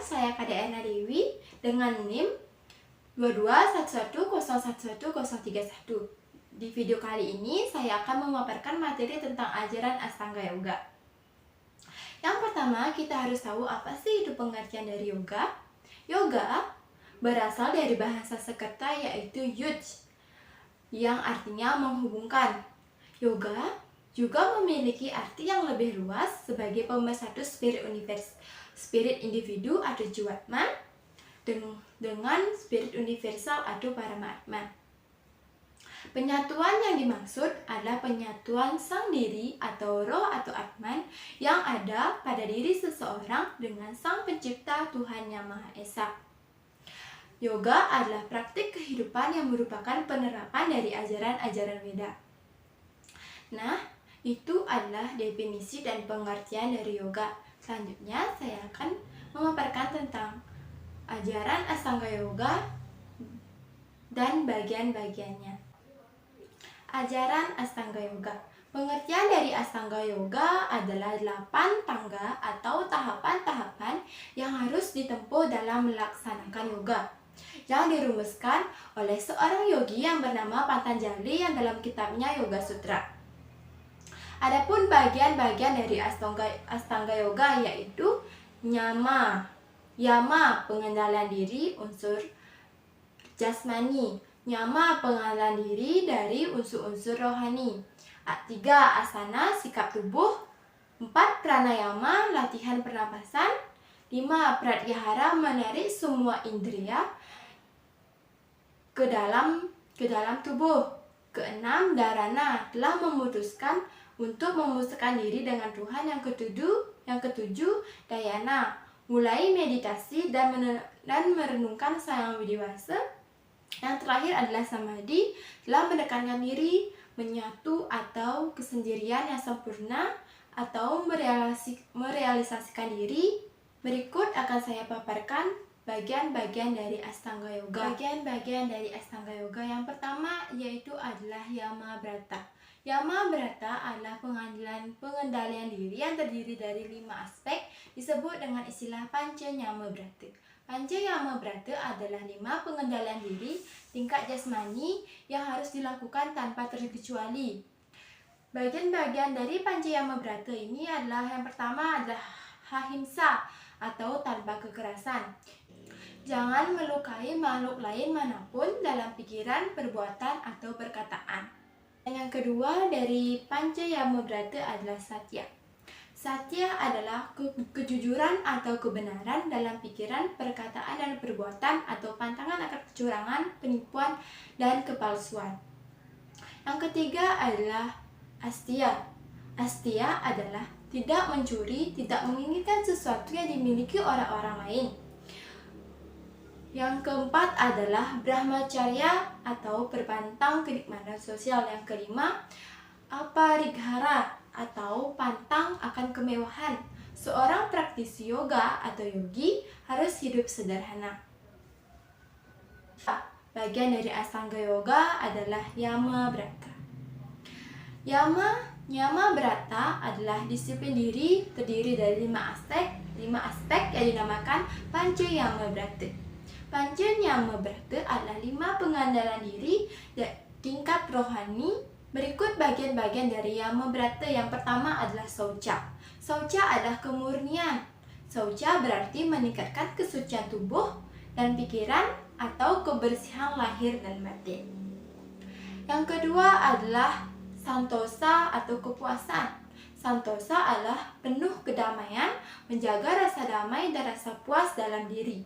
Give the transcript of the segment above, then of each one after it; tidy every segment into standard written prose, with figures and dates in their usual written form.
saya KDN Dewi dengan NIM 2211011031. Di video kali ini saya akan memaparkan materi tentang ajaran Ashtanga Yoga. Yang pertama, kita harus tahu apa sih itu pengertian dari yoga. Yoga berasal dari bahasa Sanskerta yaitu yuj, yang artinya menghubungkan. Yoga juga memiliki arti yang lebih luas sebagai pemersatu spirit individu atau jiwatma dengan spirit universal atau Paramatma. Penyatuan yang dimaksud adalah penyatuan sang diri atau roh atau Atman yang ada pada diri seseorang dengan sang pencipta Tuhan Yang Maha Esa. Yoga adalah praktik kehidupan yang merupakan penerapan dari ajaran-ajaran Weda. Nah, itu adalah definisi dan pengertian dari yoga. Selanjutnya saya akan memaparkan tentang ajaran Ashtanga Yoga dan bagian-bagiannya. Ajaran Ashtanga Yoga. Pengertian dari Ashtanga Yoga adalah 8 tangga atau tahapan-tahapan yang harus ditempuh dalam melaksanakan yoga, yang dirumuskan oleh seorang yogi yang bernama Patanjali yang dalam kitabnya Yoga Sutra. Adapun bagian-bagian dari Ashtanga Yoga yaitu Nyama, Yama pengendalian diri unsur jasmani, Nyama pengendalian diri dari unsur-unsur rohani, 3 asana sikap tubuh, 4 pranayama latihan pernapasan, 5 pratyahara menarik semua indera ke dalam tubuh, 6 dharana telah memutuskan untuk memusatkan diri dengan Tuhan, yang ketujuh dhyana mulai meditasi dan merenungkan Sang Widiwasa. Yang terakhir adalah samadhi, telah menekankan diri, menyatu atau kesendirian yang sempurna atau merealisasikan diri. Berikut akan saya paparkan bagian-bagian dari Ashtanga Yoga. Bagian-bagian dari Ashtanga Yoga yang pertama yaitu adalah Yama Brata. Yama Brata adalah pengendalian diri yang terdiri dari 5 aspek, disebut dengan istilah Panca Nyama Brata. Panca Nyama Brata adalah 5 pengendalian diri tingkat jasmani yang harus dilakukan tanpa terkecuali. Bagian-bagian dari Panca Nyama Brata ini adalah yang pertama adalah ahimsa atau tanpa kekerasan. Jangan melukai makhluk lain manapun dalam pikiran, perbuatan, atau perkataan. Dan yang kedua dari Panca Nyama Brata adalah Satya. Satya adalah kejujuran atau kebenaran dalam pikiran, perkataan, dan perbuatan, atau pantangan akan kecurangan, penipuan, dan kepalsuan. Yang ketiga adalah Astya. Astya adalah tidak mencuri, tidak menginginkan sesuatu yang dimiliki orang-orang lain. Yang keempat adalah Brahmacharya atau perpantang kenikmatan sosial. Yang kelima, Aparighara atau pantang akan kemewahan. Seorang praktisi yoga atau yogi harus hidup sederhana. Bagian dari Ashtanga Yoga adalah Yama Brata. Yama Brata adalah disiplin diri terdiri dari 5 aspek yang dinamakan Panca Yama Brata. Panca Nyama Brata adalah 5 pengandalan diri tingkat rohani. Berikut bagian-bagian dari Yama Brata. Yang pertama adalah Saucha. Saucha adalah kemurnian. Saucha berarti meningkatkan kesucian tubuh dan pikiran atau kebersihan lahir dan batin. Yang kedua adalah Santosa atau kepuasan. Santosa adalah penuh kedamaian, menjaga rasa damai dan rasa puas dalam diri.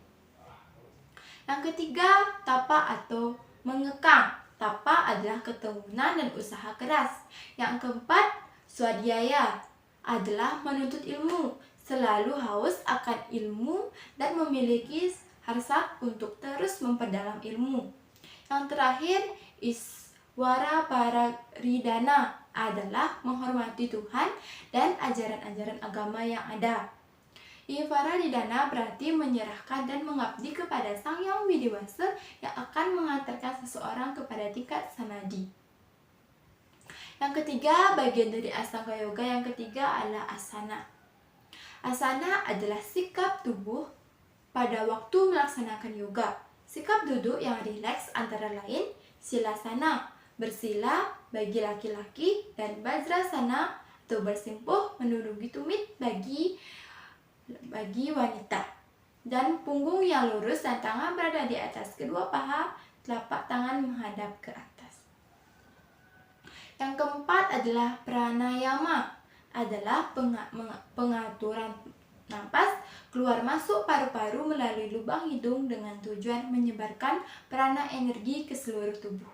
Yang ketiga, tapa atau mengekang. Tapa adalah keteguhan dan usaha keras. Yang keempat, swadhyaya adalah menuntut ilmu, selalu haus akan ilmu dan memiliki hasrat untuk terus memperdalam ilmu. Yang terakhir, Iswara Paridana adalah menghormati Tuhan dan ajaran-ajaran agama yang ada. Paridana berarti menyerahkan dan mengabdi kepada Sang Yang Widiwasa yang akan mengantarkan seseorang kepada tingkat samadhi. Yang ketiga, bagian dari Ashtanga Yoga yang ketiga adalah asana. Asana adalah sikap tubuh pada waktu melaksanakan yoga. Sikap duduk yang rileks antara lain silasana, bersila bagi laki-laki, dan vajrasana atau bersimpuh menduduki tumit bagi wanita. Dan punggung yang lurus dan tangan berada di atas kedua paha, telapak tangan menghadap ke atas. Yang keempat adalah pranayama, adalah pengaturan napas keluar masuk paru-paru melalui lubang hidung dengan tujuan menyebarkan prana energi ke seluruh tubuh.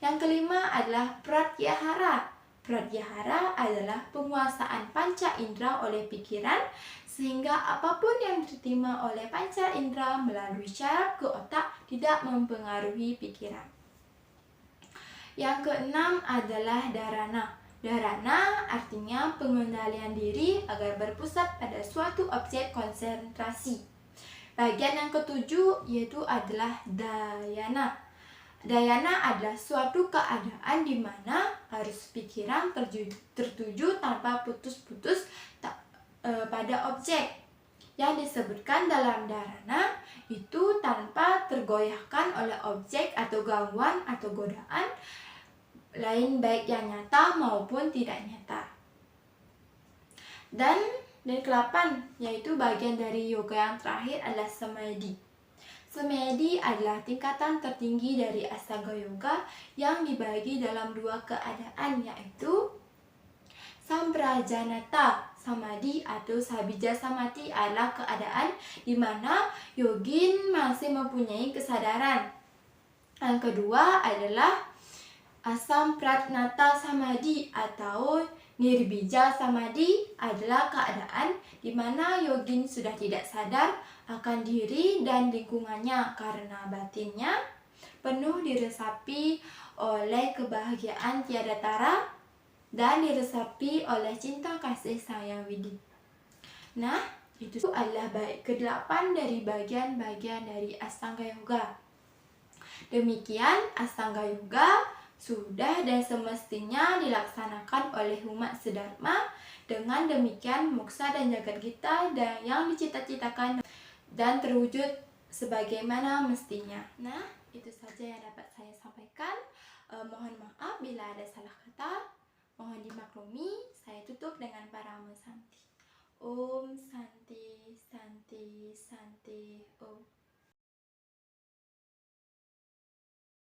Yang kelima adalah pratyahara. Pratyahara adalah penguasaan panca indera oleh pikiran sehingga apapun yang diterima oleh panca indera melalui syaraf ke otak tidak mempengaruhi pikiran. Yang keenam adalah dharana. Dharana artinya pengendalian diri agar berpusat pada suatu objek konsentrasi. Bagian yang ketujuh yaitu adalah dayana. Dayana adalah suatu keadaan di mana arus pikiran tertuju tanpa putus-putus pada objek. Yang disebutkan dalam dharana itu tanpa tergoyahkan oleh objek atau gangguan atau godaan lain baik yang nyata maupun tidak nyata. Dan ke-8 yaitu bagian dari yoga yang terakhir adalah samadhi. Samadhi adalah tingkatan tertinggi dari astaga yoga yang dibagi dalam dua keadaan yaitu samprajanata samadhi atau sabija samadhi adalah keadaan di mana yogin masih mempunyai kesadaran. Yang kedua adalah asampratnata samadhi atau nirbija samadhi adalah keadaan di mana yogin sudah tidak sadar akan diri dan lingkungannya karena batinnya penuh diresapi oleh kebahagiaan tiada tara dan diresapi oleh cinta kasih sayang widih. Nah, itu adalah ke-8 dari bagian-bagian dari Ashtanga Yoga. Demikian Ashtanga Yoga sudah dan semestinya dilaksanakan oleh umat sedharma. Dengan demikian moksa dan jagat kita dan yang dicita-citakan dan terwujud sebagaimana mestinya. Nah, itu saja yang dapat saya sampaikan. Mohon maaf bila ada salah kata. Mohon dimaklumi. Saya tutup dengan parama santi. Om Santi Santi Santi Om.